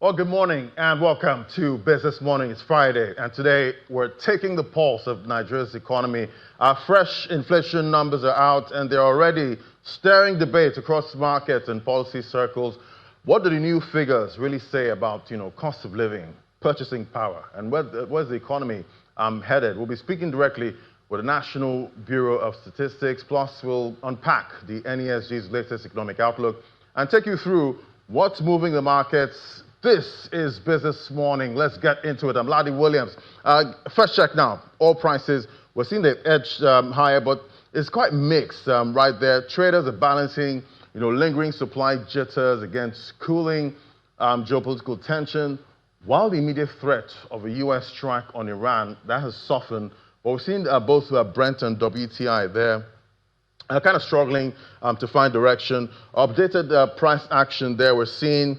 Well, good morning and welcome to Business Morning. It's Friday, and today we're taking the pulse of Nigeria's economy. Our fresh inflation numbers are out, and they're already stirring debate across markets and policy circles. What do the new figures really say about, cost of living, purchasing power, and where's the economy headed? We'll be speaking directly with the National Bureau of Statistics. Plus, we'll unpack the NESG's latest economic outlook and take you through what's moving the markets. This is Business Morning. Let's get into it. I'm Ladi Williams. First check now. Oil prices, we're seeing they've edged higher, but it's quite mixed right there. Traders are balancing, lingering supply jitters against cooling geopolitical tension, while the immediate threat of a U.S. strike on Iran, that has softened. But we're seeing both Brent and WTI there kind of struggling to find direction. Updated price action there. We're seeing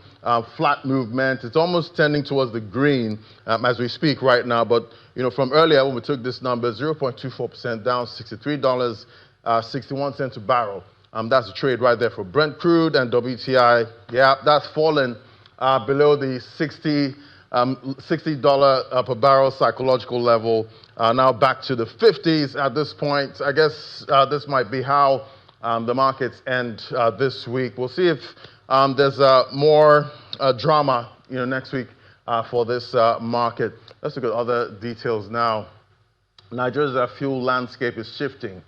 flat movement. It's almost tending towards the green as we speak right now. But, from earlier when we took this number, 0.24% down, $63.61 a barrel. That's a trade right there for Brent crude and WTI. Yeah, that's fallen below the $60 per barrel psychological level. Now back to the 50s at this point. I guess this might be how the markets end this week. We'll see if there's more drama, next week for this market. Let's look at other details now. Nigeria's fuel landscape is shifting.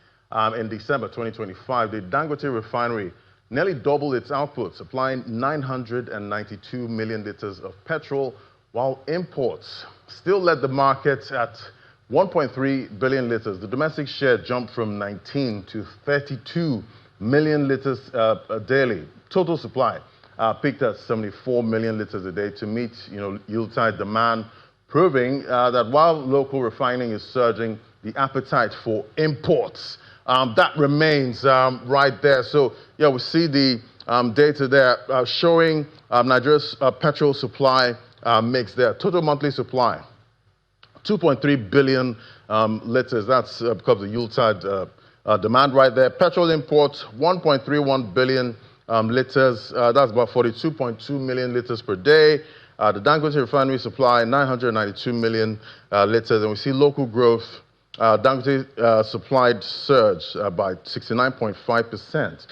In December 2025, the Dangote refinery nearly doubled its output, supplying 992 million liters of petrol, while imports still led the market at 1.3 billion liters. The domestic share jumped from 19 to 32 million liters daily. Total supply peaked at 74 million liters a day to meet, yield-tight demand, proving that while local refining is surging, the appetite for imports that remains right there. So, yeah, we see the data there showing Nigeria's petrol supply mix there. Total monthly supply, 2.3 billion liters. That's because of yield-tight demand right there. Petrol imports, 1.31 billion liters. That's about 42.2 million liters per day. The Dangote refinery supply, 992 million liters. And we see local growth. Dangote supplied surge by 69.5%,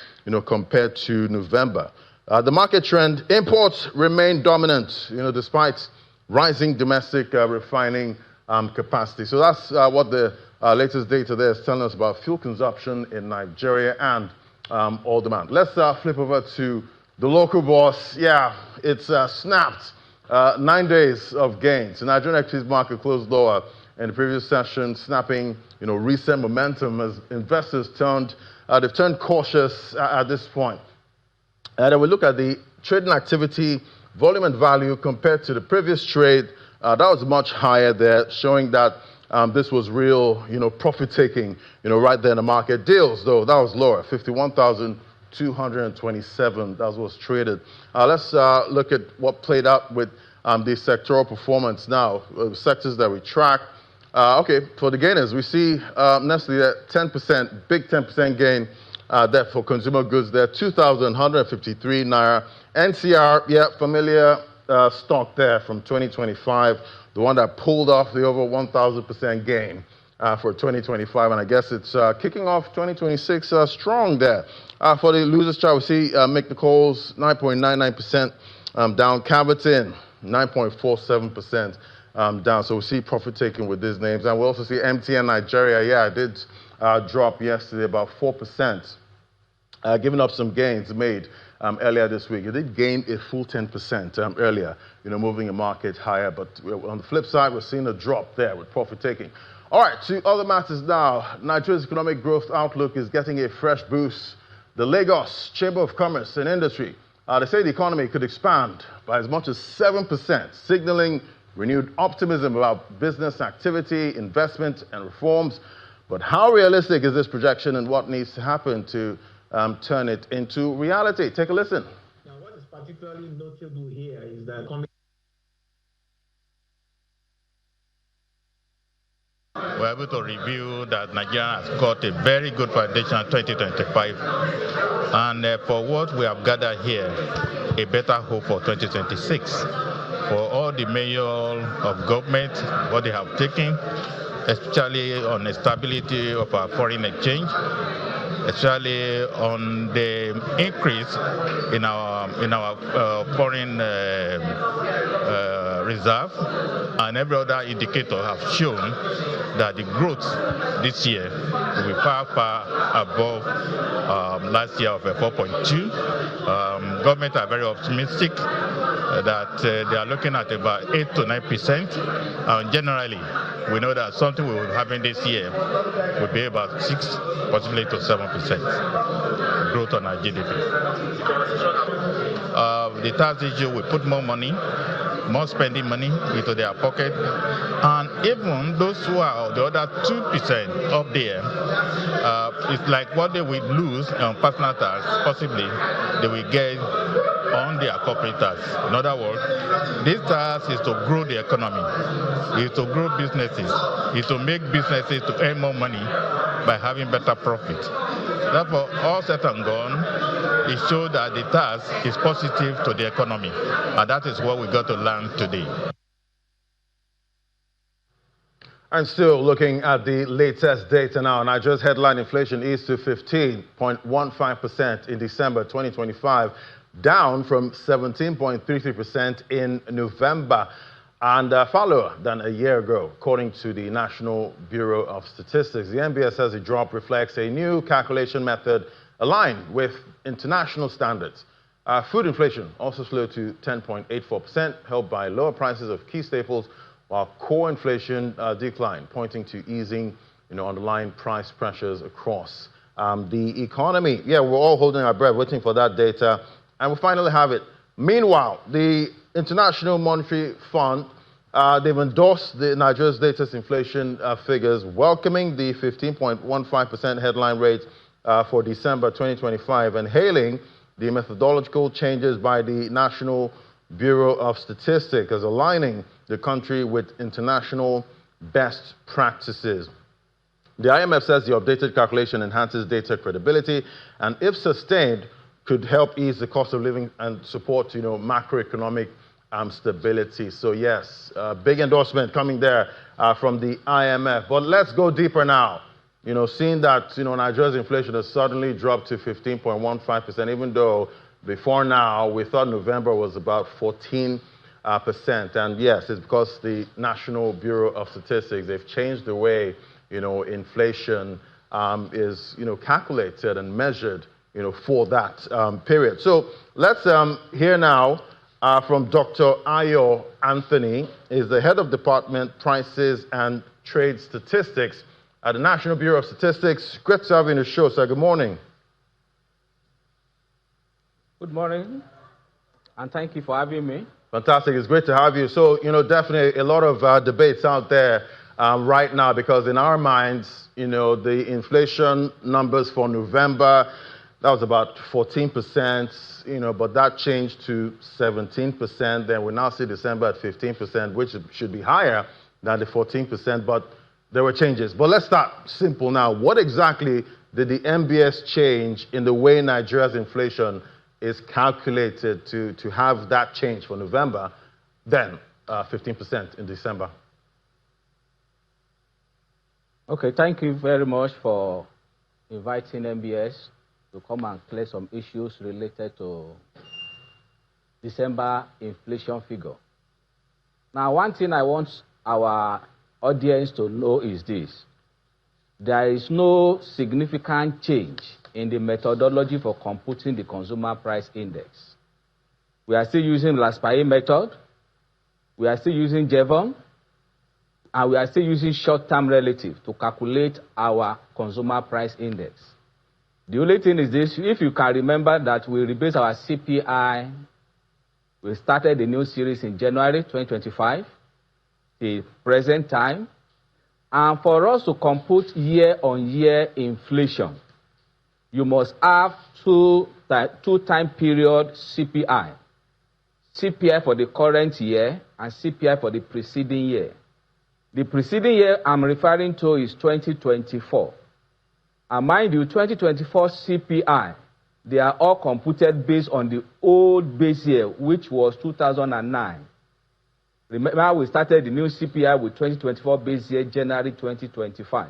compared to November. The market trend, imports remain dominant, despite rising domestic refining capacity. So that's what the latest data there is telling us about fuel consumption in Nigeria and oil demand. Let's flip over to the local boss. Yeah, it's snapped 9 days of gains. The Nigerian equities market closed lower in the previous session, snapping recent momentum as investors they've turned cautious at this point. And then we look at the trading activity, volume and value compared to the previous trade. That was much higher there, showing that this was real, profit-taking, right there in the market. Deals, though, that was lower, 51,227. That was traded. Let's look at what played out with the sectoral performance now, sectors that we track. Okay, for the gainers, we see Nestle at 10%, big 10% gain there for consumer goods there, 2,153 naira. NCR, yeah, familiar stock there from 2025, the one that pulled off the over 1,000% gain for 2025, and I guess it's kicking off 2026 strong there. For the losers chart, we see Make the Calls, 9.99% down. Cavitin, 9.47% down. So we see profit taking with these names. And we also see MTN Nigeria. Yeah, it did drop yesterday about 4%, giving up some gains made earlier this week. It did gain a full 10% earlier, moving the market higher. But on the flip side, we're seeing a drop there with profit taking. All right, to other matters now. Nigeria's economic growth outlook is getting a fresh boost. The Lagos Chamber of Commerce and Industry, they say the economy could expand by as much as 7%, signaling renewed optimism about business activity, investment, and reforms. But how realistic is this projection, and what needs to happen to turn it into reality? Take a listen. Now, what is particularly notable here is that we're able to review that Nigeria has got a very good foundation in 2025. And for what we have gathered here, a better hope for 2026. for all the measures of government, what they have taken, especially on the stability of our foreign exchange, especially on the increase in our foreign reserve, and every other indicator have shown that the growth this year will be far above last year of 4.2. Government are very optimistic that they are looking at about 8 to 9%. Generally, we know that something we will happen this year will be about 6, possibly to 7% growth on our GDP. The tax issue will put more money, more spending money into their pocket, and even those who are the other 2% up there, it's like what they will lose on personal tax, possibly they will get on their corporate tax. In other words, this tax is to grow the economy, is to grow businesses, is to make businesses to earn more money by having better profit. Therefore, all said and done, it shows that the tax is positive to the economy, and that is what we got to learn today. And still looking at the latest data now, Nigeria's headline inflation is to 15.15% in December 2025, down from 17.33% in November, and far lower than a year ago, according to the National Bureau of Statistics. The NBS says the drop reflects a new calculation method aligned with international standards. Food inflation also slowed to 10.84%, helped by lower prices of key staples, while core inflation declined, pointing to easing underlying price pressures across the economy. Yeah, we're all holding our breath, waiting for that data, and we finally have it. Meanwhile, the International Monetary Fund, they've endorsed Nigeria's latest inflation figures, welcoming the 15.15% headline rate for December 2025, and hailing the methodological changes by the National Bureau of Statistics as aligning the country with international best practices. The IMF says the updated calculation enhances data credibility and, if sustained, could help ease the cost of living and support, macroeconomic stability. So yes, big endorsement coming there from the IMF. But let's go deeper now. Seeing that, Nigeria's inflation has suddenly dropped to 15.15%, even though before now we thought November was about 14%. And yes, it's because the National Bureau of Statistics, they've changed the way, inflation is, calculated and measured, for that period. So let's hear now from Dr. Ayo Anthony, is the head of Department Prices and Trade Statistics at the National Bureau of Statistics. Great to have you in the show, sir. Good morning. Good morning, and thank you for having me. Fantastic. It's great to have you. So, definitely a lot of debates out there right now, because in our minds, the inflation numbers for November, that was about 14%, but that changed to 17%. Then we now see December at 15%, which should be higher than the 14%, but there were changes. But let's start simple now. What exactly did the NBS change in the way Nigeria's inflation is calculated to have that change for November, then 15% in December? Okay, thank you very much for inviting NBS to come and clear some issues related to December inflation figure. Now, one thing I want our audience to know is this: there is no significant change in the methodology for computing the consumer price index. We are still using last pay method, we are still using Jevon, and we are still using short-term relative to calculate our consumer price index. The only thing is this: if you can remember that we rebase our CPI, we started a new series in January 2025, the present time, and for us to compute year-on-year inflation, you must have two-time period CPI. CPI for the current year and CPI for the preceding year. The preceding year I'm referring to is 2024. And mind you, 2024 CPI, they are all computed based on the old base year, which was 2009. Remember, we started the new CPI with 2024 base year, January 2025.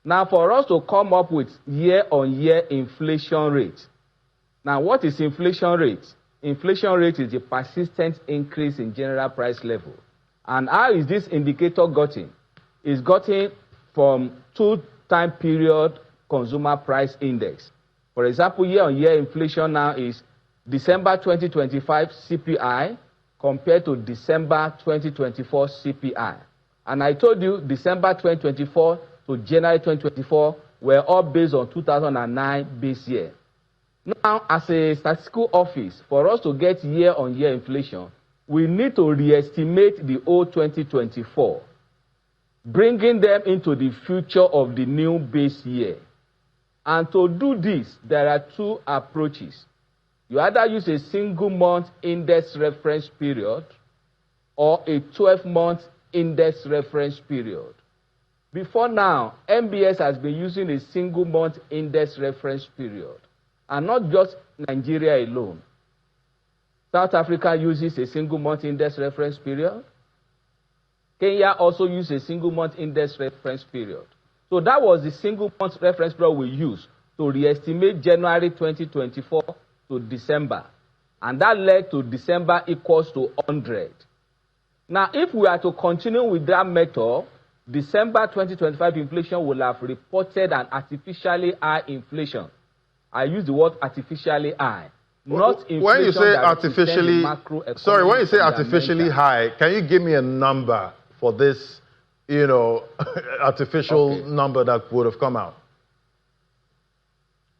Now, for us to come up with year-on-year inflation rate. Now, what is inflation rate? Inflation rate is the persistent increase in general price level. And how is this indicator gotten? It's gotten from 2-time period consumer price index. For example, year-on-year inflation now is December 2025 CPI compared to December 2024 CPI. And I told you December 2024 to January 2024 were all based on 2009 base year. Now, as a statistical office, for us to get year-on-year inflation, we need to re-estimate the old 2024, bringing them into the future of the new base year. And to do this, there are two approaches. You either use a single-month index reference period or a 12-month index reference period. Before now, NBS has been using a single-month index reference period, and not just Nigeria alone. South Africa uses a single-month index reference period. Kenya also uses a single-month index reference period. So that was the single-month reference period we used to re-estimate January 2024 to December. And that led to December equals to 100. Now, if we are to continue with that method, December 2025 inflation will have reported an artificially high inflation. I use the word artificially high. Not inflation. When you say artificially, sorry, when you say artificially high, can you give me a number for this, artificial number that would have come out?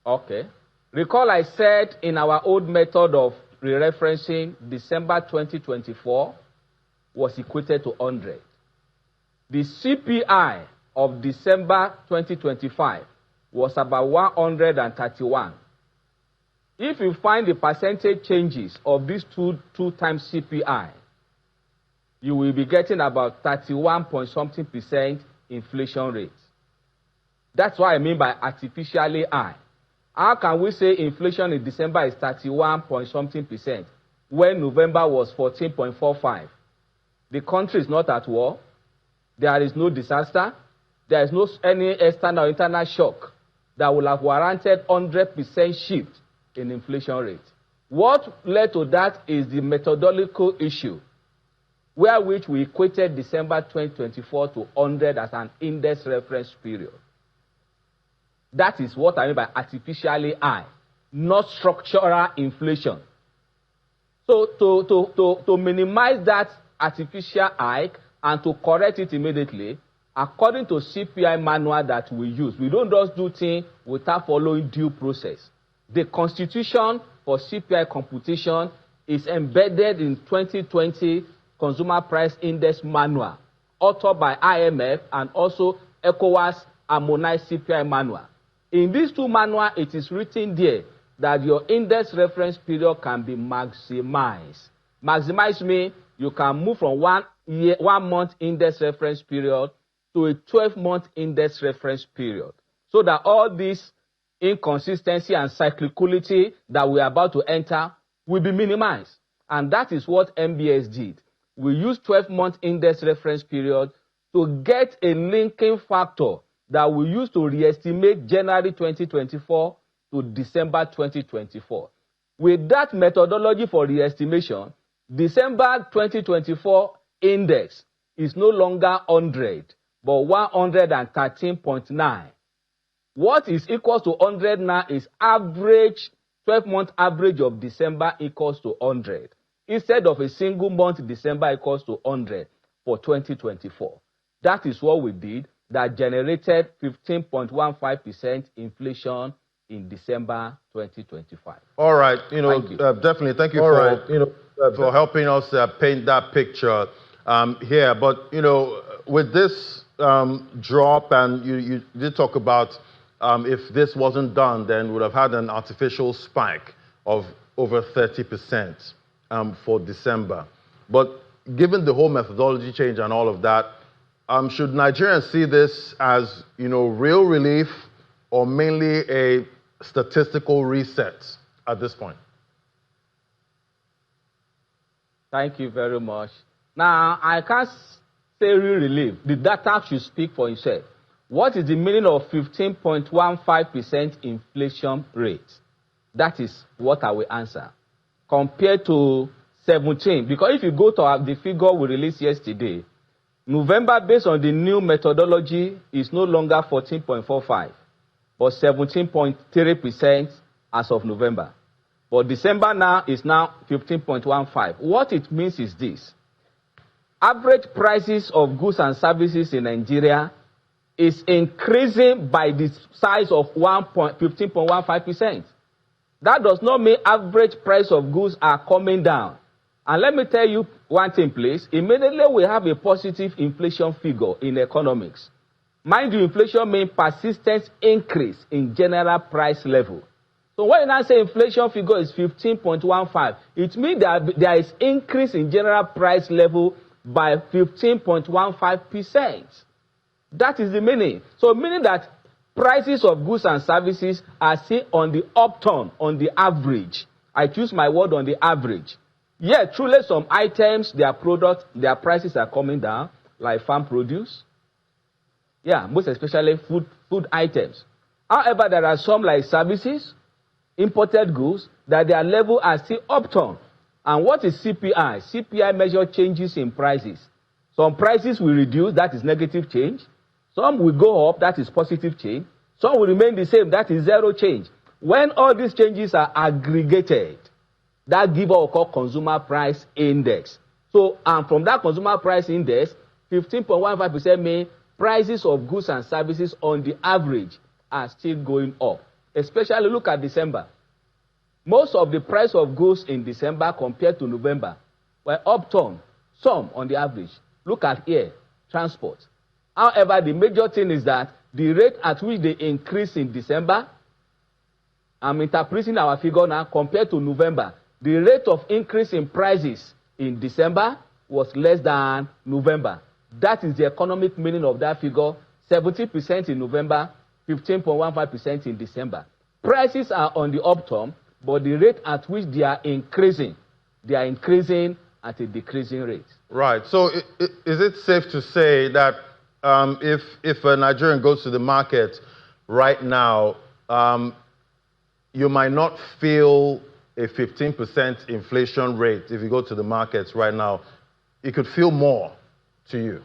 Okay. Recall I said in our old method of re-referencing, December 2024 was equated to 100. The CPI of December 2025 was about 131. If you find the percentage changes of these two times CPI, you will be getting about 31-point-something% inflation rate. That's what I mean by artificially high. How can we say inflation in December is 31-point-something% when November was 14.45? The country is not at war. There is no disaster. There is no any external or internal shock that will have warranted 100% shift in inflation rate. What led to that is the methodological issue, where which we equated December 2024 to 100 as an index reference period. That is what I mean by artificially high, not structural inflation. So to minimize that artificial hike and to correct it immediately, according to CPI manual that we use, we don't just do things without following due process. The constitution for CPI computation is embedded in 2020 Consumer Price Index Manual, authored by IMF and also ECOWAS Harmonized CPI Manual. In these two manuals, it is written there that your index reference period can be maximized. Maximize means you can move from 1 month index reference period to a 12-month index reference period, so that all this inconsistency and cyclicality that we are about to enter will be minimized. And that is what NBS did. We used 12-month index reference period to get a linking factor that we use to re-estimate January 2024 to December 2024. With that methodology for re-estimation, December 2024 index is no longer 100, but 113.9. What is equal to 100 now is average, 12-month average of December equals to 100. Instead of a single month, December equals to 100 for 2024. That is what we did that generated 15.15% inflation in December 2025. All right, definitely. Thank you for helping us paint that picture here. But, with this drop, and you did talk about if this wasn't done, then we would have had an artificial spike of over 30% for December. But given the whole methodology change and all of that, should Nigerians see this as, real relief or mainly a statistical reset at this point? Thank you very much. Now, I can't say real relief. The data should speak for itself. What is the meaning of 15.15% inflation rate? That is what I will answer. Compared to 17, because if you go to the figure we released yesterday, November, based on the new methodology, is no longer 14.45, but 17.3% as of November. But December now is now 15.15. What it means is this. Average prices of goods and services in Nigeria is increasing by the size of 15.15%. That does not mean average price of goods are coming down. And let me tell you one thing, please. Immediately we have a positive inflation figure in economics. Mind you, inflation means persistent increase in general price level. So when I say inflation figure is 15.15, it means that there is increase in general price level by 15.15%. That is the meaning. So meaning that prices of goods and services are still on the upturn, on the average. I choose my word on the average. Yeah, truly some items, their product, their prices are coming down, like farm produce. Yeah, most especially food items. However, there are some like services, imported goods, that their level are still upturn. And what is CPI? CPI measures changes in prices. Some prices will reduce, that is negative change. Some will go up, that is positive change. Some will remain the same, that is zero change. When all these changes are aggregated, that gives what we call consumer price index. So, and from that consumer price index, 15.15% means prices of goods and services on the average are still going up. Especially look at December. Most of the price of goods in December compared to November were upturn, some on the average. Look at air, transport. However, the major thing is that the rate at which they increase in December, I'm interpreting our figure now, compared to November, the rate of increase in prices in December was less than November. That is the economic meaning of that figure, 70% in November, 15.15% in December. Prices are on the upturn, but the rate at which they are increasing at a decreasing rate. Right. So is it safe to say that if a Nigerian goes to the market right now, you might not feel a 15% inflation rate if you go to the markets right now? It could feel more to you.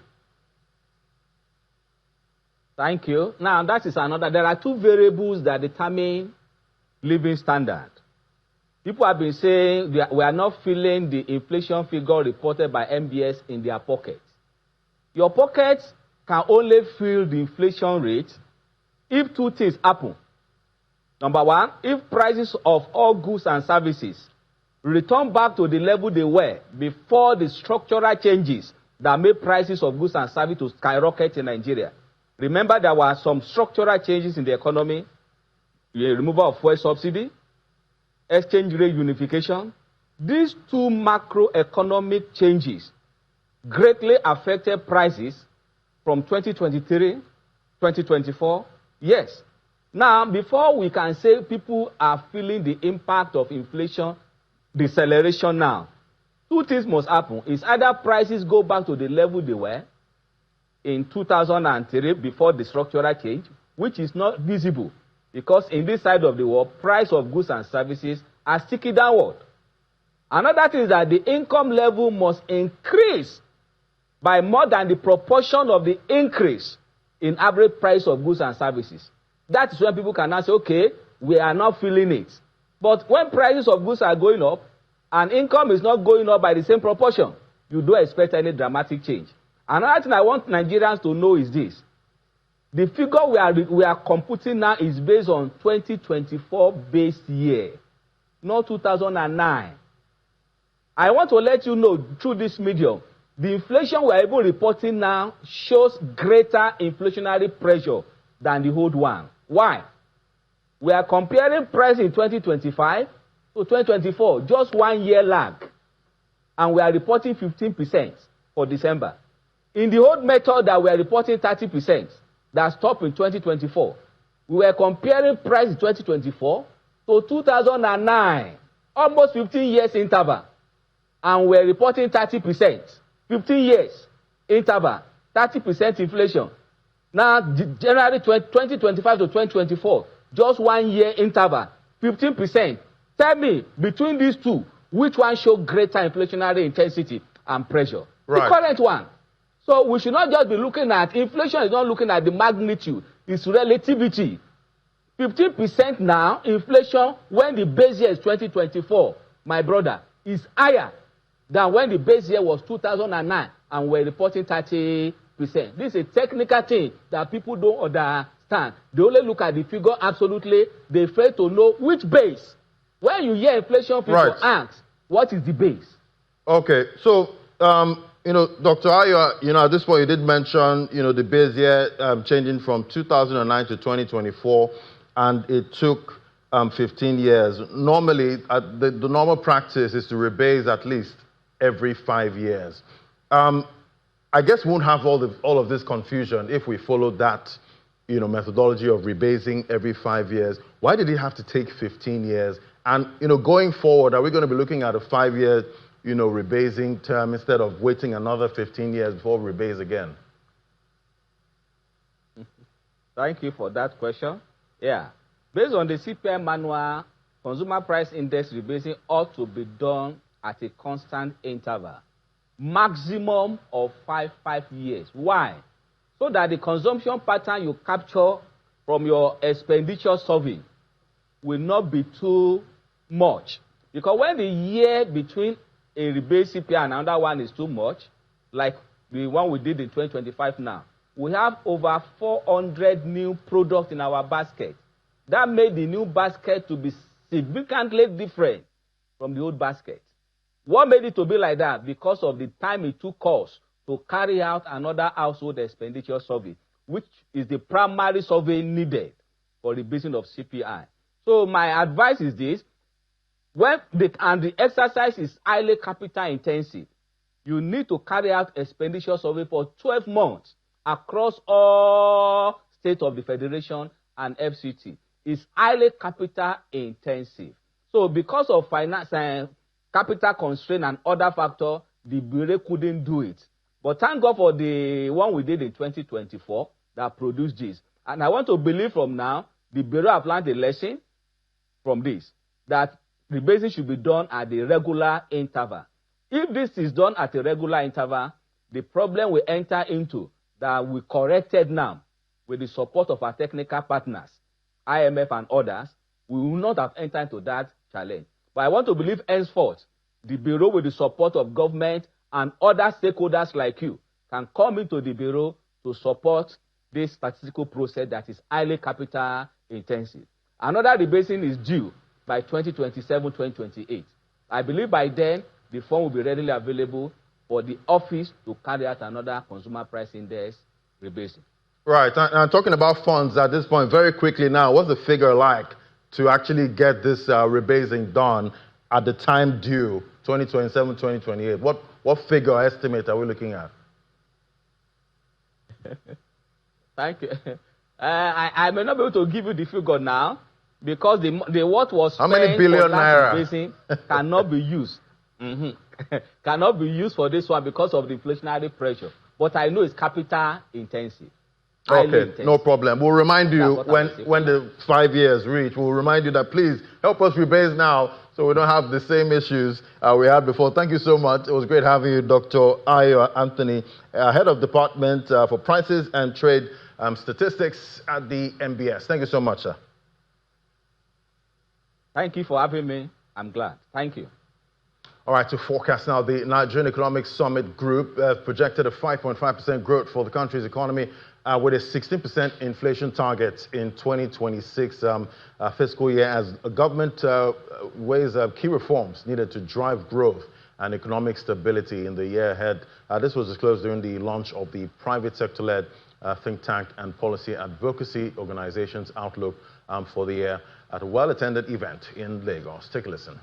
Thank you. Now, that is another. There are two variables that determine living standard. People have been saying we are not feeling the inflation figure reported by NBS in their pockets. Your pockets can only feel the inflation rate if two things happen. Number one, if prices of all goods and services return back to the level they were before the structural changes that made prices of goods and services to skyrocket in Nigeria. Remember, there were some structural changes in the economy, the removal of fuel subsidy, exchange rate unification. These two macroeconomic changes greatly affected prices from 2023, 2024. Yes. Now, before we can say people are feeling the impact of inflation deceleration now, two things must happen. It's either prices go back to the level they were in 2003 before the structural change, which is not visible because in this side of the world, price of goods and services are sticking downward. Another thing is that the income level must increase by more than the proportion of the increase in average price of goods and services. That is when people can now say, okay, we are not feeling it. But when prices of goods are going up and income is not going up by the same proportion, you don't expect any dramatic change. Another thing I want Nigerians to know is this. The figure we are computing now is based on 2024 base year, not 2009. I want to let you know through this medium, the inflation we are able reporting now shows greater inflationary pressure than the old one. Why? We are comparing price in 2025 to 2024, just 1 year lag. And we are reporting 15% for December. In the old method that we are reporting 30%, that stopped in 2024, we were comparing price in 2024 to 2009, almost 15 years interval. And we are reporting 30%. 15 years interval, 30% inflation. Now, January 2025 to 2024, just 1 year interval, 15%. Tell me, between these two, which one show greater inflationary intensity and pressure? Right. The current one. So we should not just be looking at, inflation is not looking at the magnitude, it's relativity. 15% now, inflation, when the base year is 2024, my brother, is higher than when the base year was 2009 and we're reporting 30%. This is a technical thing that people don't understand. They only look at the figure absolutely. They fail to know which base. When you hear inflation, people ask, what is the base? Okay, so, Dr. Ayo, at this point you did mention, the base year changing from 2009 to 2024, and it took 15 years. Normally, the normal practice is to rebase at least every 5 years. I guess we won't have all of this confusion if we follow that, methodology of rebasing every 5 years. Why did it have to take 15 years? And, going forward, are we going to be looking at a 5-year, rebasing term instead of waiting another 15 years before we rebase again? Thank you for that question. Yeah. Based on the CPI manual, consumer price index rebasing ought to be done at a constant interval. Maximum of 5 years. Why? So that the consumption pattern you capture from your expenditure survey will not be too much. Because when the year between a rebase CPI and another one is too much, like the one we did in 2025 now, we have over 400 new products in our basket. That made the new basket to be significantly different from the old basket. What made it to be like that? Because of the time it took us to carry out another household expenditure survey, which is the primary survey needed for the rebasing of CPI. So my advice is this: when the exercise is highly capital intensive, you need to carry out expenditure survey for 12 months across all states of the Federation and FCT. It's highly capital intensive. So because of finance and capital constraint and other factors, the Bureau couldn't do it. But thank God for the one we did in 2024 that produced this. And I want to believe from now, the Bureau have learned a lesson from this, that rebasing should be done at the regular interval. If this is done at a regular interval, the problem we enter into that we corrected now with the support of our technical partners, IMF and others, we will not have entered into that challenge. But I want to believe henceforth, the Bureau with the support of government and other stakeholders like you can come into the Bureau to support this statistical process that is highly capital intensive. Another rebasing is due by 2027-2028. I believe by then, the fund will be readily available for the office to carry out another consumer price index rebasing. Right, and talking about funds at this point, very quickly now, what's the figure like to actually get this rebasing done at the time due, 2027, 2028? What figure or estimate are we looking at? Thank you. I may not be able to give you the figure now because the what was spent how many billion naira rebasing cannot be used. Cannot be used for this one because of the inflationary pressure. But I know it's capital intensive. Okay, no problem. We'll remind you when the 5 years reach, we'll remind you that please help us rebase now so we don't have the same issues we had before. Thank you so much. It was great having you, Dr. Ayo Anthony, Head of Department for Prices and Trade Statistics at the NBS. Thank you so much, sir. Thank you for having me. I'm glad. Thank you. All right, to forecast now, the Nigerian Economic Summit Group projected a 5.5% growth for the country's economy with a 16% inflation target in 2026 fiscal year as a government weighs key reforms needed to drive growth and economic stability in the year ahead. This was disclosed during the launch of the private sector-led think tank and policy advocacy organization's outlook for the year at a well-attended event in Lagos. Take a listen.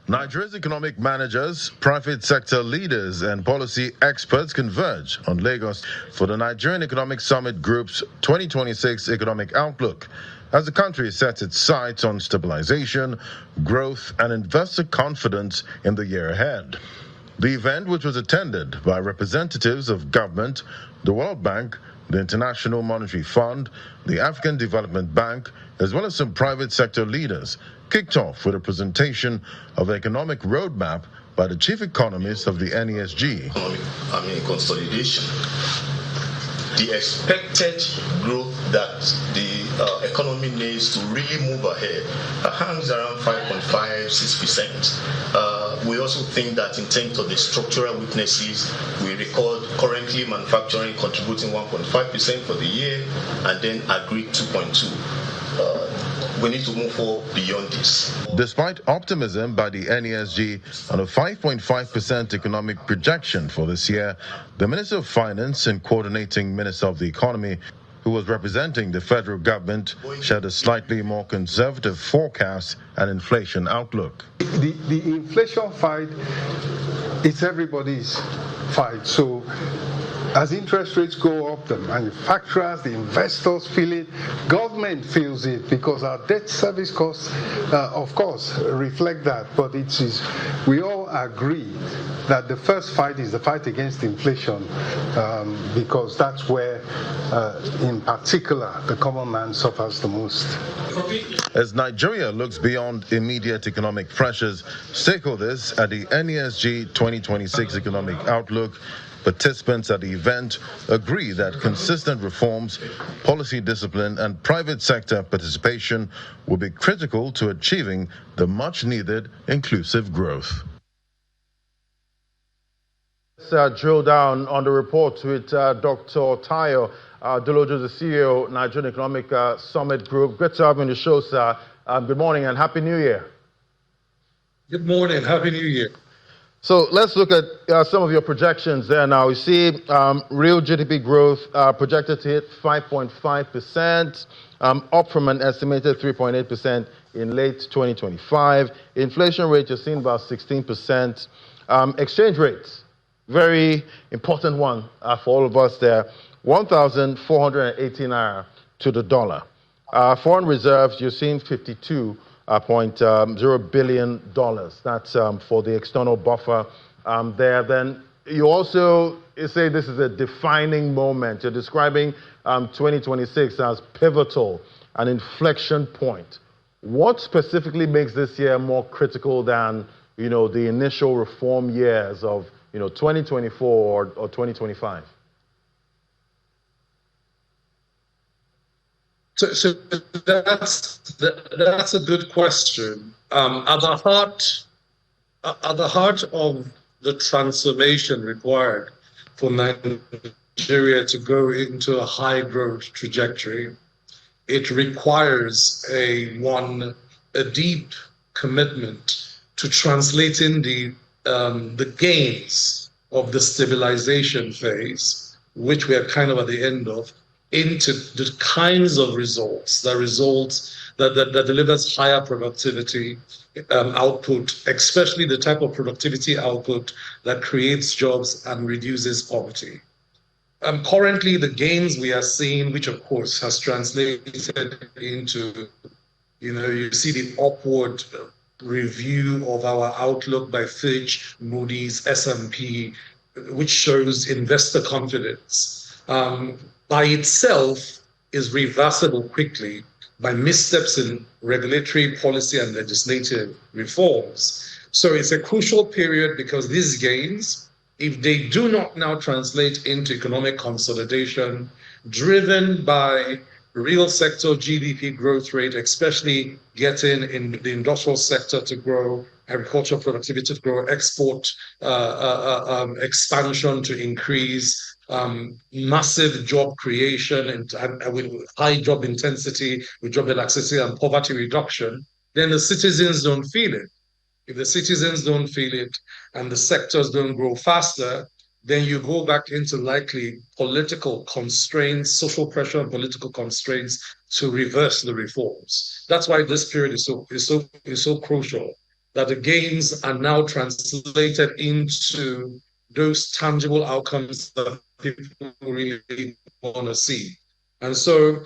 Nigeria's economic managers, private sector leaders, and policy experts converge on Lagos for the Nigerian Economic Summit Group's 2026 economic outlook as the country sets its sights on stabilization, growth, and investor confidence in the year ahead. The event, which was attended by representatives of government, the World Bank, the International Monetary Fund, the African Development Bank, as well as some private sector leaders, kicked off with a presentation of the economic roadmap by the chief economist of the NESG. Consolidation. The expected growth that the economy needs to really move ahead hangs around 5.5–6%. We also think that in terms of the structural weaknesses, we record currently manufacturing contributing 1.5% for the year, and then agri 2.2%. We need to move forward beyond this. Despite optimism by the NESG on a 5.5% economic projection for this year, the Minister of Finance and coordinating Minister of the Economy, who was representing the federal government, shared a slightly more conservative forecast and inflation outlook. The inflation fight, it's everybody's fight. So as interest rates go up, the manufacturers, the investors feel it, government feels it, because our debt service costs, of course, reflect that. But we all agree that the first fight is the fight against inflation, because that's where, in particular, the common man suffers the most. As Nigeria looks beyond immediate economic pressures, stakeholders at the NESG 2026 Economic Outlook, participants at the event, agree that consistent reforms, policy discipline, and private sector participation will be critical to achieving the much-needed inclusive growth. Let's drill down on the report with Dr. Tayo Dolojo, the CEO, Nigerian Economic Summit Group. Great to have you on the show, sir. Good morning and Happy New Year. Good morning. Happy New Year. So let's look at some of your projections there now. We see real GDP growth projected to hit 5.5%, up from an estimated 3.8% in late 2025. Inflation rate, you're seeing about 16%. Exchange rates, very important one for all of us there, 1,418 naira to the dollar. Foreign reserves, you're seeing $52.0 billion. That's for the external buffer there. Then you also say this is a defining moment. You're describing 2026 as pivotal, an inflection point. What specifically makes this year more critical than the initial reform years of 2024 or 2025? So that's a good question. At the heart of the transformation required for Nigeria to go into a high growth trajectory, it requires a deep commitment to translating the gains of the stabilization phase, which we are kind of at the end of, into the kinds of results that delivers higher productivity output, especially the type of productivity output that creates jobs and reduces poverty. Currently, the gains we are seeing, which of course has translated into, you see the upward review of our outlook by Fitch, Moody's, S&P, which shows investor confidence. By itself is reversible quickly by missteps in regulatory policy and legislative reforms. So it's a crucial period because these gains, if they do not now translate into economic consolidation, driven by real sector GDP growth rate, especially getting in the industrial sector to grow, agricultural productivity to grow, export expansion to increase, massive job creation and with high job intensity, with job elasticity and poverty reduction, then the citizens don't feel it. If the citizens don't feel it and the sectors don't grow faster, then you go back into likely political constraints, social pressure and political constraints to reverse the reforms. That's why this period is so crucial, that the gains are now translated into those tangible outcomes that people really want to see. And so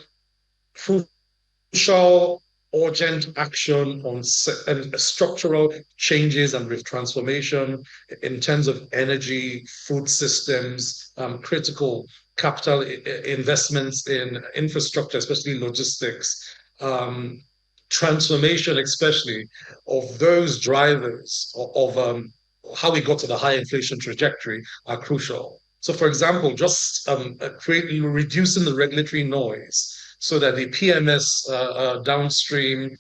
crucial urgent action on structural changes and transformation in terms of energy, food systems, critical capital investments in infrastructure, especially logistics, transformation, especially of those drivers of how we got to the high inflation trajectory are crucial. So, for example, just reducing the regulatory noise so that the PMS downstream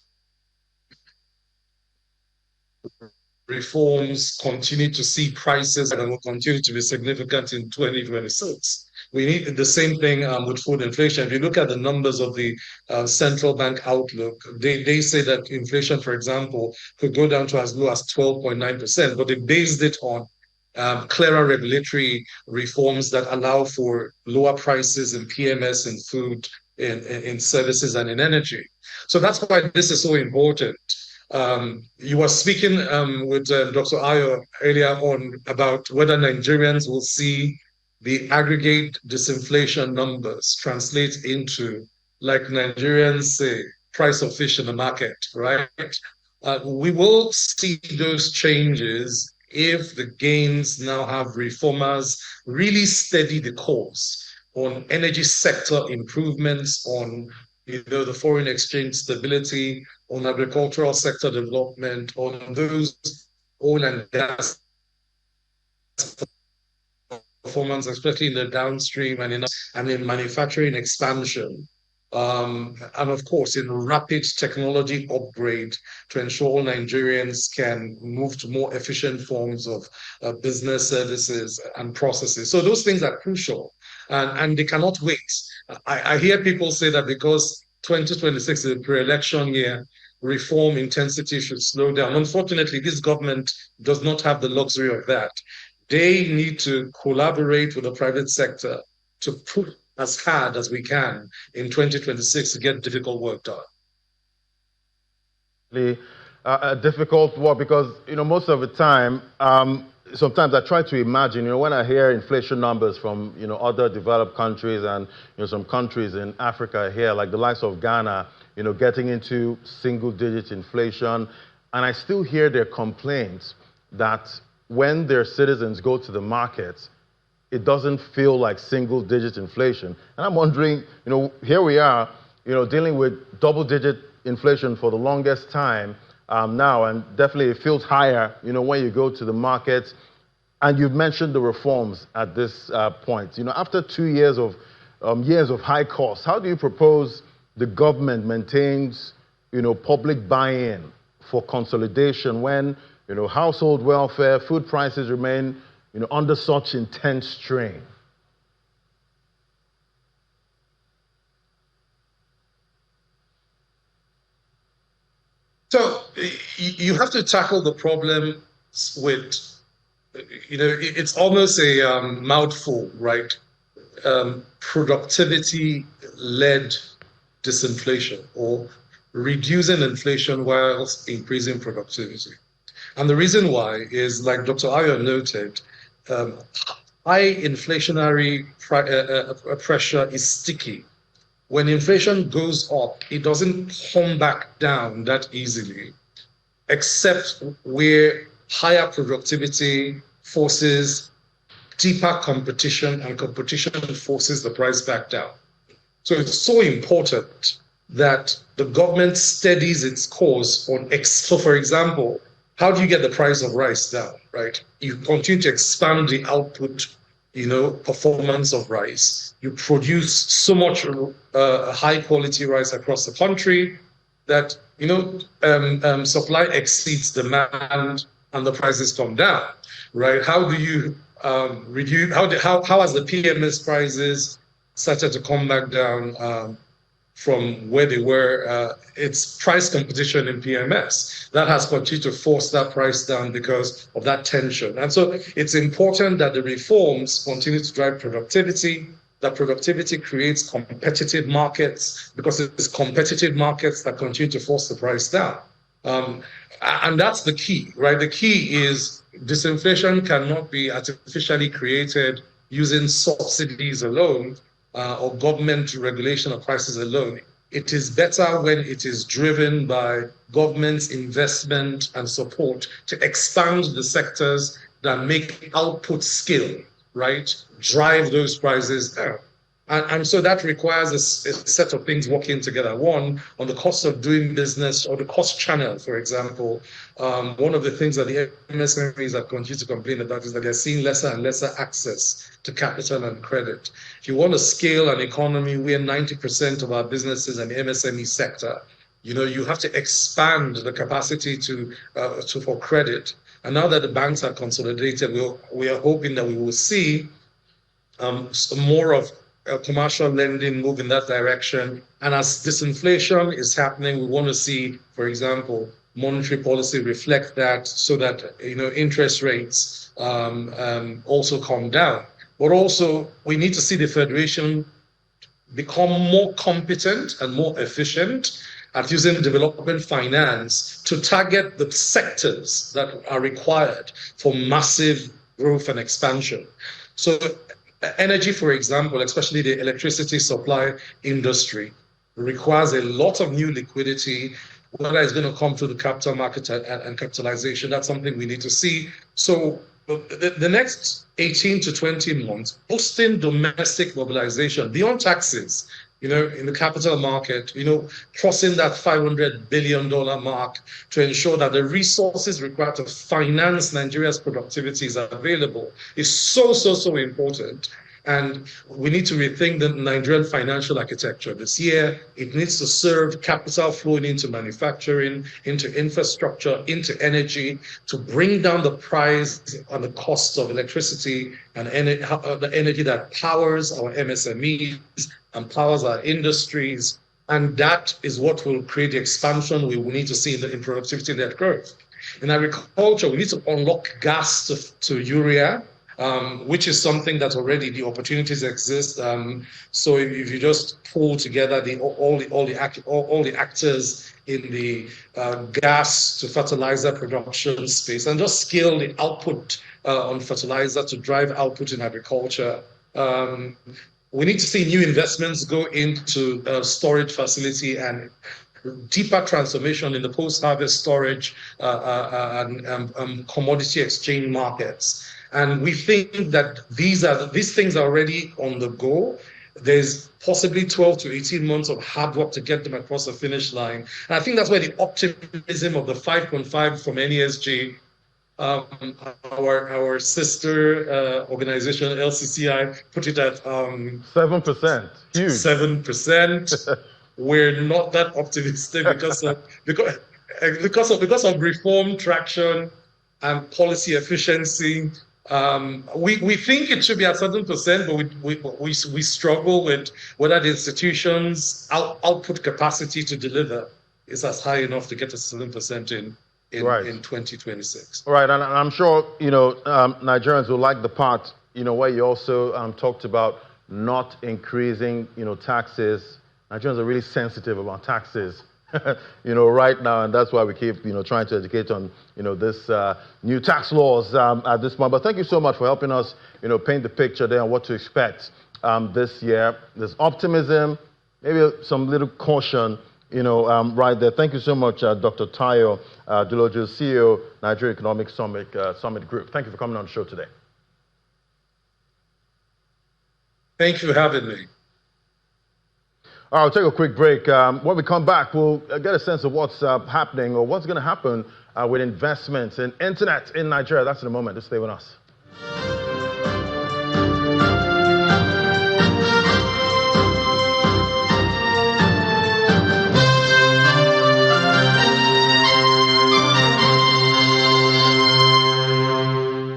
reforms continue to see prices and will continue to be significant in 2026. We need the same thing with food inflation. If you look at the numbers of the central bank outlook, they say that inflation, for example, could go down to as low as 12.9%, but they based it on clearer regulatory reforms that allow for lower prices in PMS, in food, in services, and in energy. So that's why this is so important. You were speaking with Dr. Ayo earlier on about whether Nigerians will see the aggregate disinflation numbers translate into, like Nigerians say, price of fish in the market, right? We will see those changes if the gains now have reformers really steady the course on energy sector improvements, on the foreign exchange stability, on agricultural sector development, on those oil and gas performance, especially in the downstream and in manufacturing expansion. And of course, in rapid technology upgrade to ensure Nigerians can move to more efficient forms of business services and processes. So those things are crucial, and they cannot wait. I hear people say that because 2026 is a pre-election year, reform intensity should slow down. Unfortunately, this government does not have the luxury of that. They need to collaborate with the private sector to push as hard as we can in 2026 to get difficult work done. A difficult work because, most of the time, sometimes I try to imagine, when I hear inflation numbers from, other developed countries and, some countries in Africa here, like the likes of Ghana, getting into single-digit inflation, and I still hear their complaints that when their citizens go to the markets, it doesn't feel like single-digit inflation. And I'm wondering, here we are, dealing with double-digit inflation for the longest time now, and definitely it feels higher, when you go to the markets. And you've mentioned the reforms at this point. After 2 years of high costs, how do you propose the government maintains, public buy-in for consolidation when, household welfare, food prices remain, under such intense strain? So you have to tackle the problem with, it's almost a mouthful, right? Productivity-led disinflation, or reducing inflation whilst increasing productivity. And the reason why is, like Dr. Ayo noted, high inflationary pressure is sticky. When inflation goes up, it doesn't come back down that easily, except where higher productivity forces deeper competition, and competition forces the price back down. So it's so important that the government steadies its course on, so for example, how do you get the price of rice down, right? You continue to expand the output, performance of rice. You produce so much high quality rice across the country that, supply exceeds demand and the prices come down, right? How do you reduce, how has the PMS prices started to come back down from where they were? It's price competition in PMS that has continued to force that price down because of that tension. And so it's important that the reforms continue to drive productivity, that productivity creates competitive markets, because it's competitive markets that continue to force the price down. And that's the key, right? The key is disinflation cannot be artificially created using subsidies alone, or government regulation of prices alone. It is better when it is driven by government's investment and support to expand the sectors that make output scale, right? Drive those prices down. And so that requires a set of things working together. One, on the cost of doing business or the cost channel, for example. One of the things that the MSMEs have continued to complain about is that they're seeing lesser and lesser access to capital and credit. If you want to scale an economy where 90% of our businesses and the MSME sector, you have to expand the capacity for credit. And now that the banks are consolidated, we are hoping that we will see some more of commercial lending move in that direction. And as disinflation is happening, we want to see, for example, monetary policy reflect that so that interest rates also come down. But also, we need to see the Federation become more competent and more efficient at using development finance to target the sectors that are required for massive growth and expansion. So energy, for example, especially the electricity supply industry, requires a lot of new liquidity. Whether it's going to come through the capital market and capitalization, that's something we need to see. So the next 18 to 20 months, boosting domestic mobilization beyond taxes, in the capital market, crossing that $500 billion mark to ensure that the resources required to finance Nigeria's productivity is available is so important. And we need to rethink the Nigerian financial architecture this year. It needs to serve capital flowing into manufacturing, into infrastructure, into energy, to bring down the price and the cost of electricity and the energy that powers our MSMEs and powers our industries. And that is what will create the expansion we will need to see in productivity and net growth. In agriculture, we need to unlock gas to urea, which is something that already the opportunities exist. So if you just pull together all the actors in the gas to fertilizer production space and just scale the output on fertilizer to drive output in agriculture. We need to see new investments go into storage facility and deeper transformation in the post-harvest storage and commodity exchange markets. And we think that these things are already on the go. There's possibly 12 to 18 months of hard work to get them across the finish line. And I think that's where the optimism of the 5.5 from NESG, our sister organization, LCCI, put it at 7%. Huge. 7%. We're not that optimistic because of reform traction and policy efficiency. We think it should be at 7%, but we struggle with whether the institution's output capacity to deliver is as high enough to get to 7% in 2026. Right, and I'm sure Nigerians will like the part where you also talked about not increasing taxes. Nigerians are really sensitive about taxes. Right now, and that's why we keep, trying to educate on, this new tax laws at this point. But thank you so much for helping us, paint the picture there on what to expect this year. There's optimism, maybe some little caution, right there. Thank you so much, Dr. Tayo Duloju, CEO, Nigerian Economic Summit Group. Thank you for coming on the show today. Thank you for having me. All right, I'll take a quick break. When we come back, we'll get a sense of what's happening or what's going to happen with investments in internet in Nigeria. That's in a moment. Just stay with us.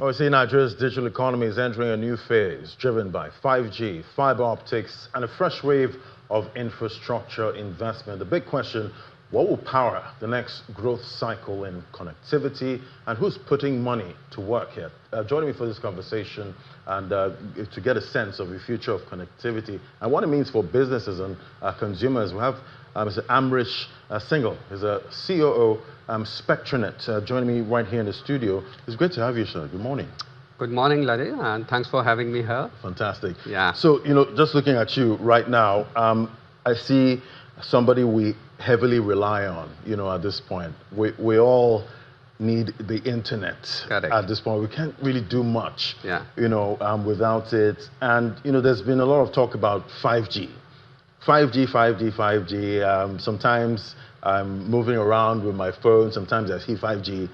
We see Nigeria's digital economy is entering a new phase, driven by 5G, fiber optics, and a fresh wave of infrastructure investment. The big question, what will power the next growth cycle in connectivity, and who's putting money to work here? Joining me for this conversation and to get a sense of the future of connectivity and what it means for businesses and consumers, we have Mr. Amrish Singhal. He's a COO, Spectranet, joining me right here in the studio. It's great to have you, sir. Good morning. Good morning, Larry, and thanks for having me here. Fantastic. Yeah. So, just looking at you right now, I see somebody we heavily rely on, at this point. We all need the internet. Correct. At this point. We can't really do much, Yeah. without it. And, there's been a lot of talk about 5G. 5G. Sometimes I'm moving around with my phone. Sometimes I see 5G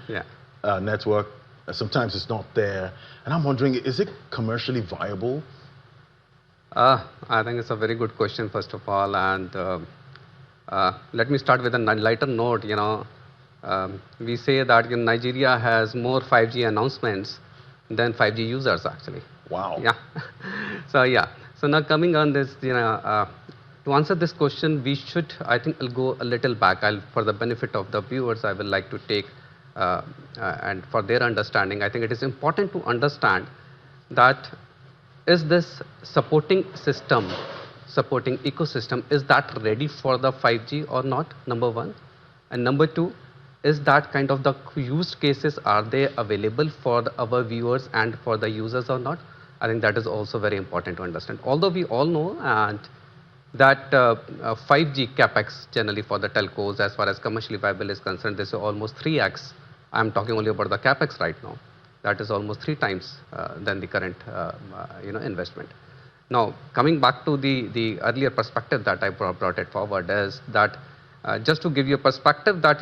network. Sometimes it's not there. And I'm wondering, is it commercially viable? I think it's a very good question, first of all. And let me start with a lighter note. We say that Nigeria has more 5G announcements than 5G users, actually. Wow. Yeah. So now coming on this, to answer this question, I think I'll go a little back. For the benefit of the viewers, I will like to take, and for their understanding, I think it is important to understand that is this supporting ecosystem, is that ready for the 5G or not, number one? And number two, is that kind of the use cases, are they available for our viewers and for the users or not? I think that is also very important to understand. Although we all know that 5G capex generally for the telcos, as far as commercially viable is concerned, this is almost 3x. I'm talking only about the capex right now. That is almost 3 times than the current investment. Now, coming back to the earlier perspective that I brought it forward is that just to give you a perspective that,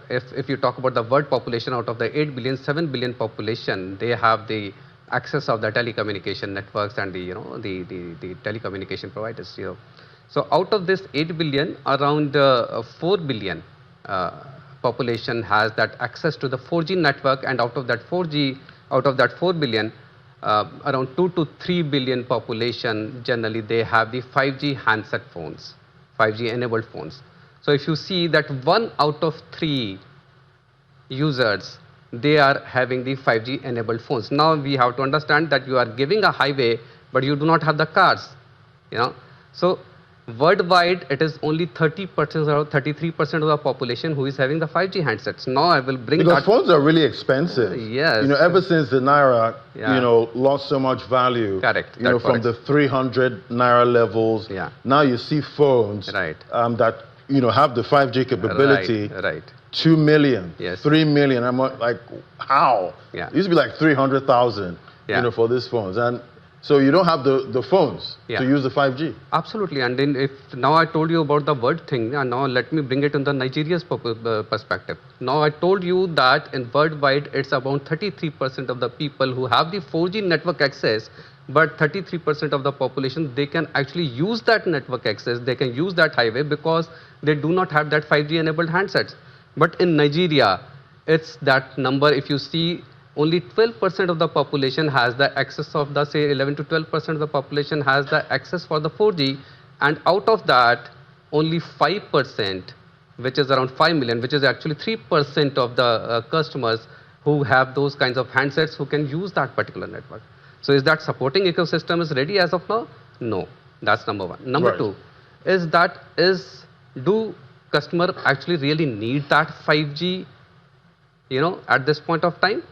if you talk about the world population, out of the 8 billion, 7 billion population, they have the access of the telecommunication networks and the telecommunication providers. So out of this 8 billion, around 4 billion population has that access to the 4G network, and out of that 4 billion, around 2 to 3 billion population, generally they have the 5G handset phones, 5G enabled phones. So if you see that 1 out of 3 users, they are having the 5G enabled phones. Now we have to understand that you are giving a highway, but you do not have the cars. So worldwide, it is only 30% or 33% of the population who is having the 5G handsets. Now I will bring because phones are really expensive. Yes. Ever since the naira, lost so much value. Correct. From the 300 naira levels. Yeah. Now you see phones right. That have the 5G capability. Right. 2 million, yes. 3 million. I'm like, how? Yeah. It used to be like 300,000, for these phones. And so you don't have the phones to use the 5G. Absolutely. And then if now I told you about the world thing, and now let me bring it in the Nigeria's perspective. Now I told you that in worldwide, it's about 33% of the people who have the 4G network access, but 33% of the population, they can actually use that network access, they can use that highway because they do not have that 5G enabled handsets. But in Nigeria, it's that number, if you see, only 12% of the population has the access of the, say, 11 to 12% of the population has the access for the 4G. And out of that, only 5%, which is around 5 million, which is actually 3% of the customers who have those kinds of handsets who can use that particular network. So is that supporting ecosystem is ready as of now? No. That's number one. Number two is do customer actually really need that 5G, at this point of time?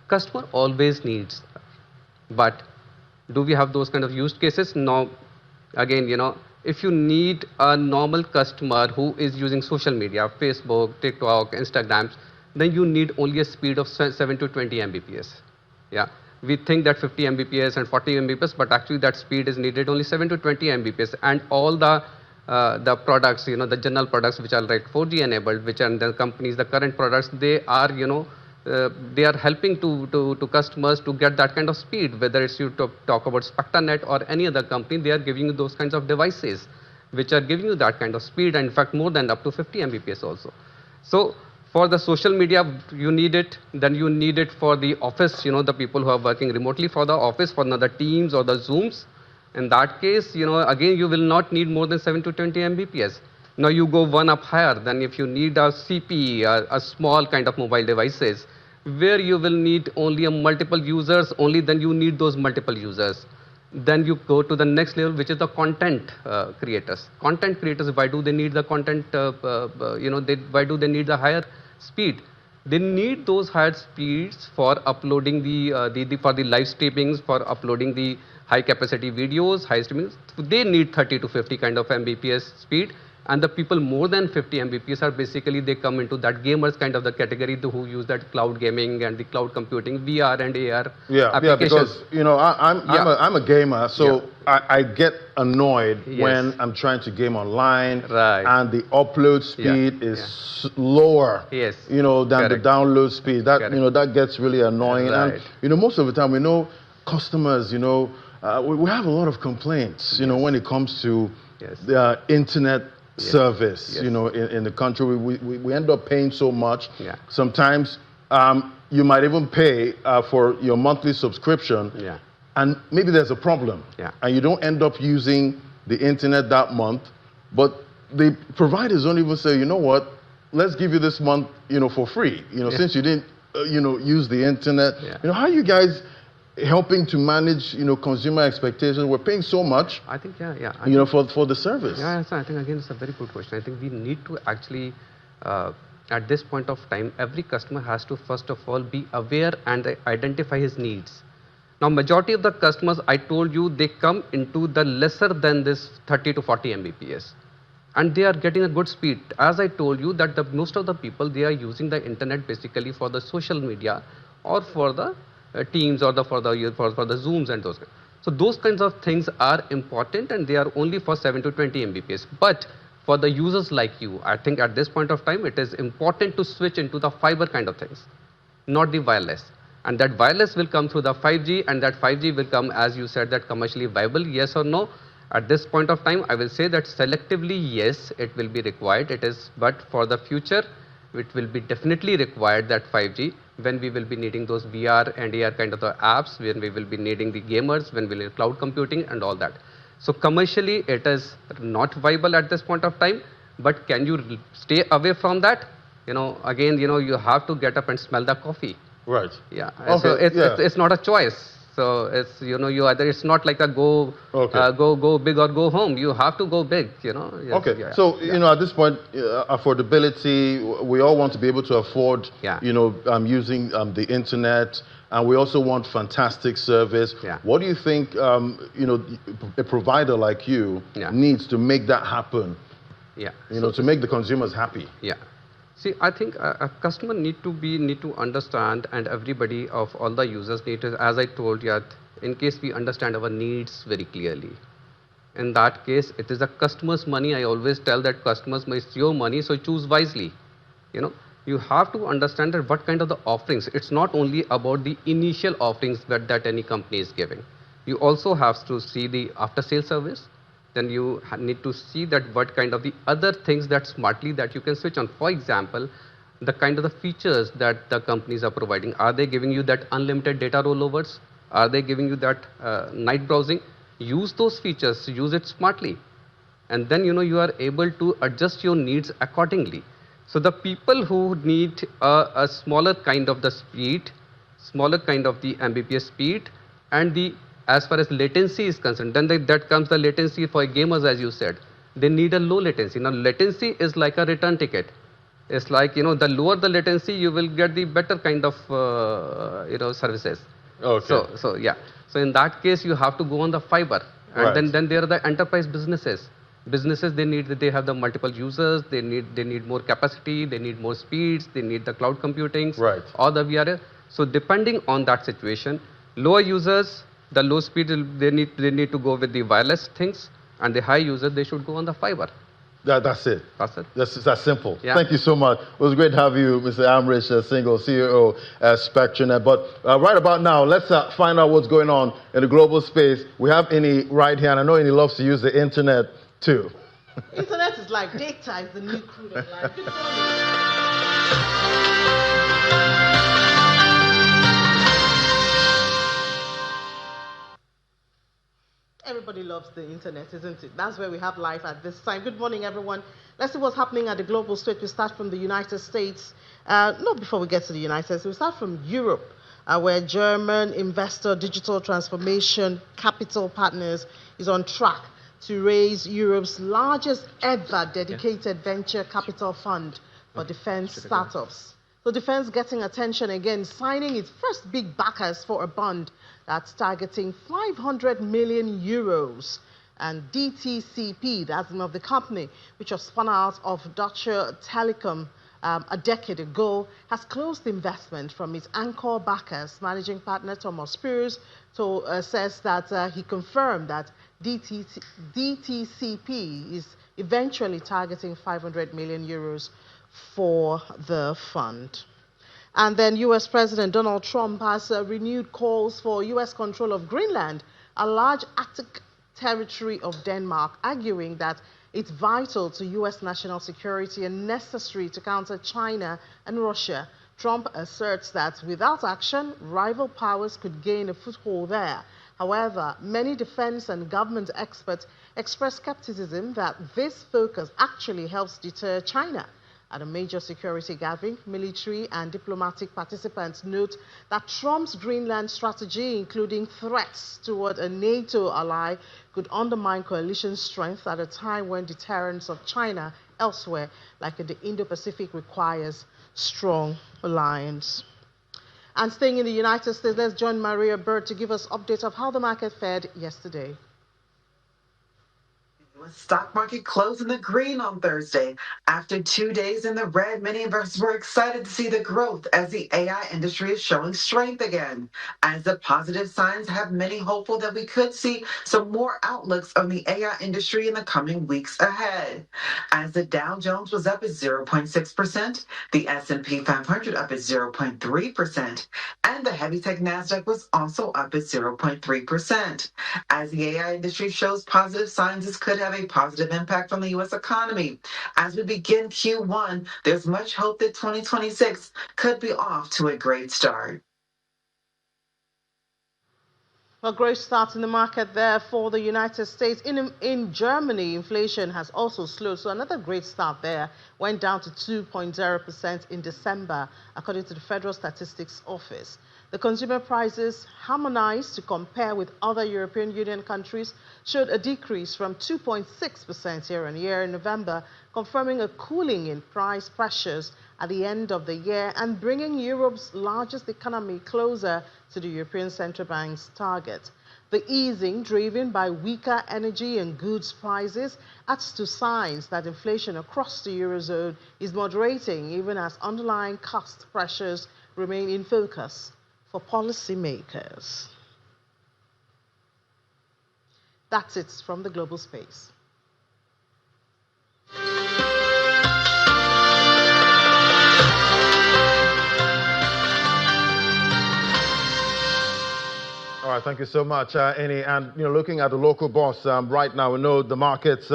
Customer always needs. But do we have those kind of use cases? No. Again, if you need a normal customer who is using social media, Facebook, TikTok, Instagrams, then you need only a speed of 7 to 20 Mbps. Yeah. We think that 50 Mbps and 40 Mbps, but actually that speed is needed only 7 to 20 Mbps. And all the products, the general products which are like 4G enabled, which are the companies, the current products, they are, they are helping to customers to get that kind of speed. Whether it's you talk about SpectraNet or any other company, they are giving you those kinds of devices which are giving you that kind of speed, and in fact more than up to 50 Mbps also. So for the social media, you need it. Then you need it for the office, the people who are working remotely for the office, for the Teams or the Zooms. In that case, again, you will not need more than 7 to 20 Mbps. Now you go one up higher, then if you need a CP, a small kind of mobile devices, where you will need only a multiple users, only then you need those multiple users. Then you go to the next level, which is the content creators. Content creators, why do they need the content, why do they need the higher speed? They need those higher speeds for uploading for the live streamings, for uploading the high capacity videos, high streamings. They need 30 to 50 kind of Mbps speed. And the people more than 50 Mbps are basically, they come into that gamers kind of the category who use that cloud gaming and the cloud computing, VR and AR applications. Because, you know, I'm a gamer, so I get annoyed when I'm trying to game online and the upload speed is lower, you know, than the download speed. That, you know, that gets really annoying. And, you know, most of the time we know customers, you know, we have a lot of complaints, you know, when it comes to the internet service, you know, in the country. We end up paying so much. Sometimes you might even pay for your monthly subscription, and maybe there's a problem, and you don't end up using the internet that month, but the providers don't even say, you know what, let's give you this month, you know, for free, you know, since you didn't, you know, use the internet. You know, how are you guys helping to manage, you know, consumer expectations? We're paying so much. I think, you know, for the service. So I think, again, it's a very good question. I think we need to actually, at this point of time, every customer has to, first of all, be aware and identify his needs. Now, majority of the customers, I told you, they come into the lesser than this 30 to 40 Mbps. And they are getting a good speed. As I told you, that most of the people, they are using the internet basically for the social media or for the Teams or for the Zooms and those. So those kinds of things are important, and they are only for 7 to 20 Mbps. But for the users like you, I think at this point of time, it is important to switch into the fiber kind of things, not the wireless. And that wireless will come through the 5G, and that 5G will come, as you said, that commercially viable, yes or no? At this point of time, I will say that selectively, yes, it will be required. It is, but for the future, it will be definitely required, that 5G, when we will be needing those VR and AR kind of the apps, when we will be needing the gamers, when we will need cloud computing and all that. So commercially, it is not viable at this point of time, but can you stay away from that? You know, again, you know, you have to get up and smell the coffee. Right. So it's not a choice. So it's, you know, you either, it's not like a go big or go home. You have to go big, you know. So, you know, at this point, affordability, we all want to be able to afford, you know, using the internet, and we also want fantastic service. What do you think, you know, a provider like you needs to make that happen? You know, to make the consumers happy. See, I think a customer need to understand, and everybody of all the users need to, as I told you, in case we understand our needs very clearly. In that case, it is the customer's money. I always tell that customers, it's your money, so choose wisely. You know, you have to understand that what kind of the offerings. It's not only about the initial offerings that any company is giving. You also have to see the after-sale service. Then you need to see that what kind of the other things that smartly that you can switch on. For example, the kind of the features that the companies are providing. Are they giving you that unlimited data rollovers? Are they giving you that night browsing? Use those features, use it smartly. And then, you know, you are able to adjust your needs accordingly. So the people who need a smaller kind of the speed, smaller kind of the Mbps speed, and the as far as latency is concerned, then that comes the latency for gamers, as you said. They need a low latency. Now, latency is like a return ticket. It's like, you know, the lower the latency, you will get the better kind of, you know, services. So in that case, you have to go on the fiber. And then there are the enterprise businesses. They have the multiple users, they need more capacity, they need more speeds, they need the cloud computing, or the VR. So depending on that situation, lower users, the low speed, they need to go with the wireless things, and the high user, they should go on the fiber. That's it. That's simple. Thank you so much. It was great to have you, Mr. Amrish Singhal, CEO at Spectrum. But right about now, let's find out what's going on in the global space. We have Ini right here, and I know Ini loves to use the internet too. Internet is like data, is the new crude of life. Good morning. Everybody loves the internet, isn't it? That's where we have life at this time. Good morning, everyone. Let's see what's happening at the global stage. We start from the United States. No, before we get to the United States, we start from Europe, where German investor Digital Transformation Capital Partners is on track to raise Europe's largest ever dedicated venture capital fund for defense startups. So defense getting attention again, signing its first big backers for a bond that's targeting 500 million euros. And DTCP, that's the name of the company, which was spun out of Deutsche Telekom a decade ago, has closed investment from its anchor backers. Managing partner Thomas Spears says that he confirmed that DTCP is eventually targeting 500 million euros for the fund. And then U.S. President Donald Trump has renewed calls for U.S. control of Greenland, a large Arctic territory of Denmark, arguing that it's vital to U.S. national security and necessary to counter China and Russia. Trump asserts that without action, rival powers could gain a foothold there. However, many defense and government experts express skepticism that this focus actually helps deter China. At a major security gathering, military and diplomatic participants note that Trump's Greenland strategy, including threats toward a NATO ally, could undermine coalition strength at a time when deterrence of China elsewhere, like in the Indo-Pacific, requires strong alliance. And staying in the United States, let's join Maria Bird to give us updates of how the market fared yesterday. The stock market closed in the green on Thursday. After 2 days in the red, many investors were excited to see the growth as the AI industry is showing strength again. As the positive signs have many hopeful that we could see some more outlooks on the AI industry in the coming weeks ahead. As the Dow Jones was up at 0.6%, the S&P 500 up at 0.3%, and the heavy tech NASDAQ was also up at 0.3%. As the AI industry shows positive signs, this could have a positive impact on the U.S. economy. As we begin Q1, there's much hope that 2026 could be off to a great start. A great start in the market there for the United States. In Germany, inflation has also slowed, so another great start there. Went down to 2.0% in December, according to the Federal Statistics Office. The consumer prices, harmonized to compare with other European Union countries, showed a decrease from 2.6% year-on-year in November, confirming a cooling in price pressures at the end of the year and bringing Europe's largest economy closer to the European Central Bank's target. The easing, driven by weaker energy and goods prices, adds to signs that inflation across the Eurozone is moderating, even as underlying cost pressures remain in focus for policymakers. That's it from the global space. All right, thank you so much, Annie. And looking at the local bourse right now, we know the market's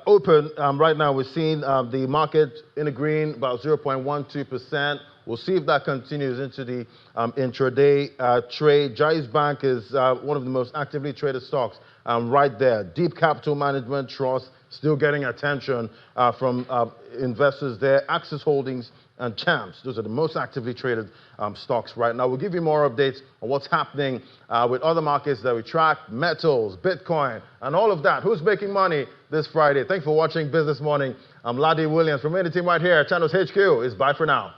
open. Right now, we're seeing the market in the green, about 0.12%. We'll see if that continues into the intraday trade. Jais Bank is one of the most actively traded stocks right there. Deep Capital Management Trust still getting attention from investors there. Axis Holdings and Champs, those are the most actively traded stocks right now. We'll give you more updates on what's happening with other markets that we track, metals, Bitcoin, and all of that. Who's making money this Friday? Thanks for watching Business Morning. I'm Ladi Williams from the team right here at Channels HQ. It's bye for now.